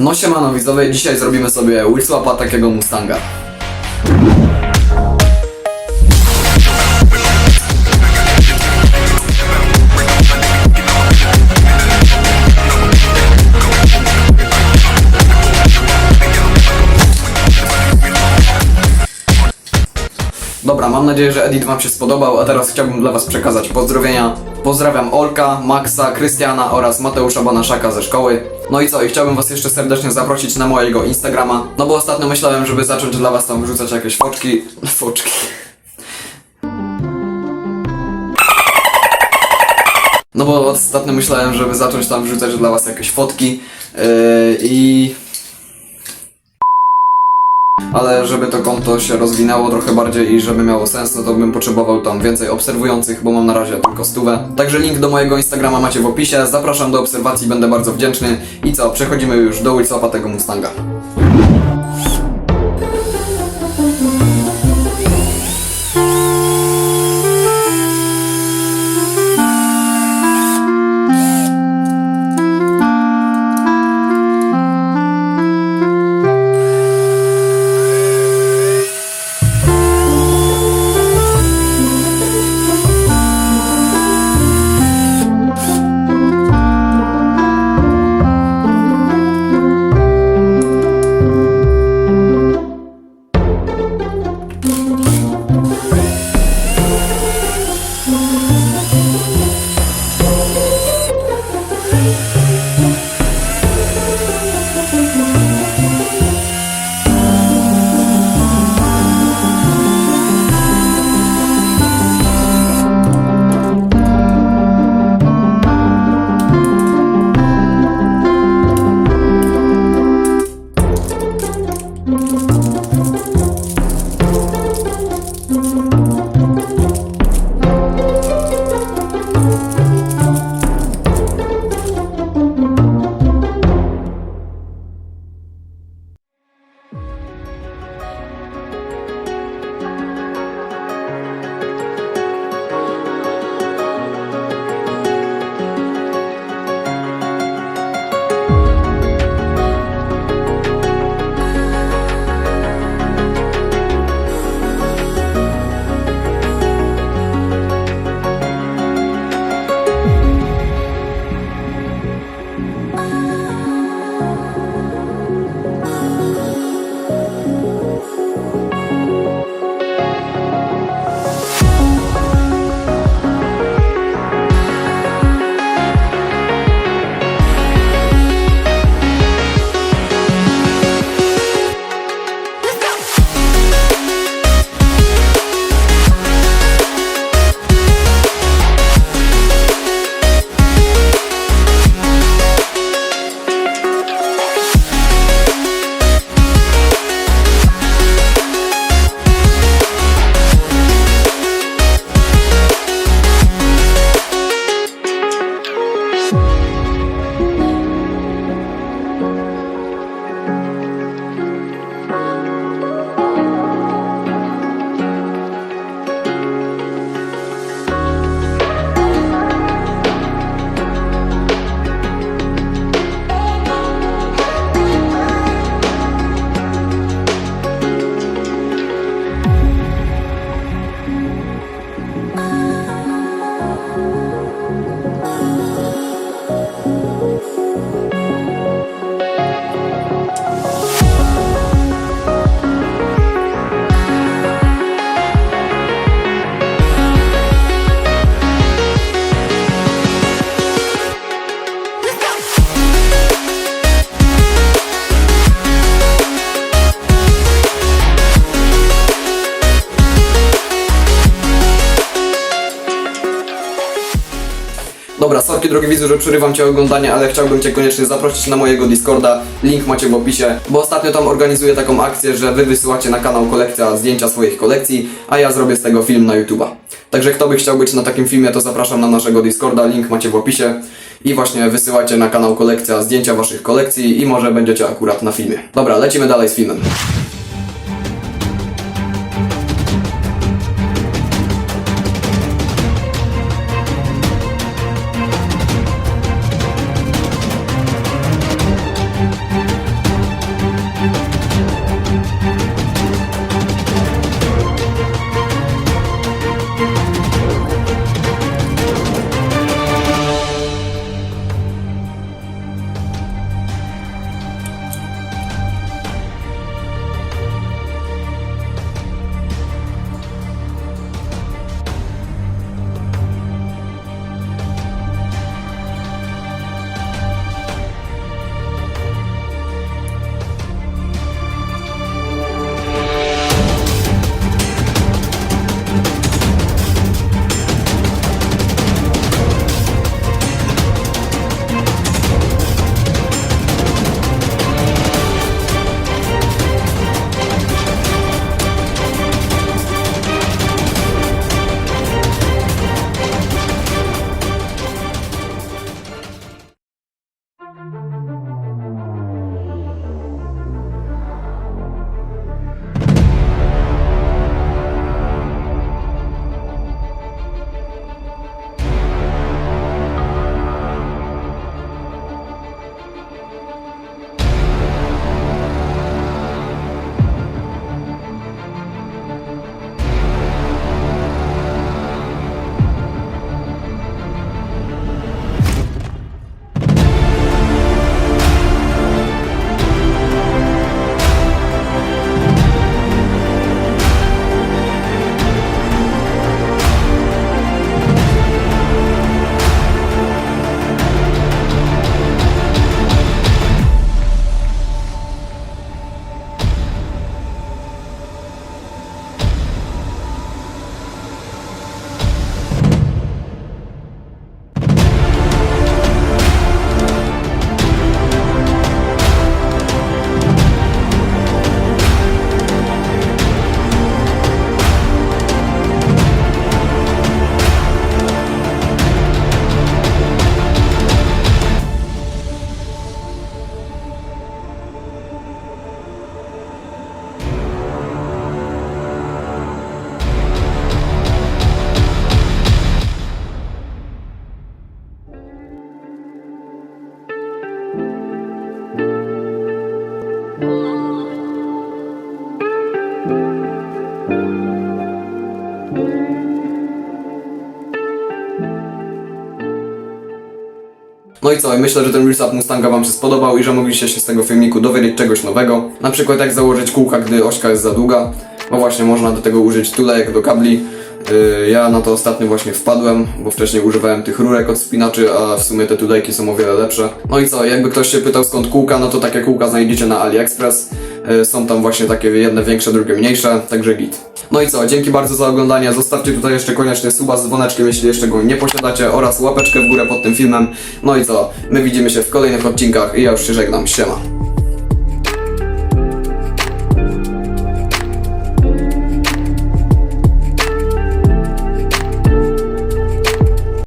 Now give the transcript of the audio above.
No siemano widzowie, dzisiaj zrobimy sobie wheelswapa takiego Mustanga. Dobra, mam nadzieję, że edit wam się spodobał, a teraz chciałbym dla was przekazać pozdrowienia. Pozdrawiam Olka, Maxa, Krystiana oraz Mateusza Banaszaka ze szkoły. No i co, i chciałbym was jeszcze serdecznie zaprosić na mojego Instagrama, no bo ostatnio myślałem, żeby zacząć dla was tam wrzucać jakieś foczki. No bo ostatnio myślałem, żeby zacząć tam wrzucać dla was jakieś fotki ale żeby to konto się rozwinęło trochę bardziej i żeby miało sens, no to bym potrzebował tam więcej obserwujących, bo mam na razie tylko 100. Także link do mojego Instagrama macie w opisie, zapraszam do obserwacji, będę bardzo wdzięczny. I co, przechodzimy już do wheelswapa tego Mustanga. Dobra, sorki drogi widzu, że przerywam cię oglądanie, ale chciałbym cię koniecznie zaprosić na mojego Discorda, link macie w opisie, bo ostatnio tam organizuję taką akcję, że wy wysyłacie na kanał Kolekcja zdjęcia swoich kolekcji, a ja zrobię z tego film na YouTube'a. Także kto by chciał być na takim filmie, to zapraszam na naszego Discorda, link macie w opisie i właśnie wysyłacie na kanał Kolekcja zdjęcia waszych kolekcji i może będziecie akurat na filmie. Dobra, lecimy dalej z filmem. No i co, myślę, że ten resetup Mustanga wam się spodobał i że mogliście się z tego filmiku dowiedzieć czegoś nowego. Na przykład jak założyć kółka, gdy ośka jest za długa. Bo właśnie można do tego użyć tulejek do kabli. Ja na to ostatnio właśnie wpadłem, bo wcześniej używałem tych rurek od spinaczy, a w sumie te tulejki są o wiele lepsze. No i co, jakby ktoś się pytał skąd kółka, no to takie kółka znajdziecie na AliExpress. Są tam właśnie takie jedne większe, drugie mniejsze, także git. No i co, dzięki bardzo za oglądanie, zostawcie tutaj jeszcze koniecznie suba z dzwoneczkiem, jeśli jeszcze go nie posiadacie, oraz łapeczkę w górę pod tym filmem. No i co, my widzimy się w kolejnych odcinkach i ja już się żegnam, siema.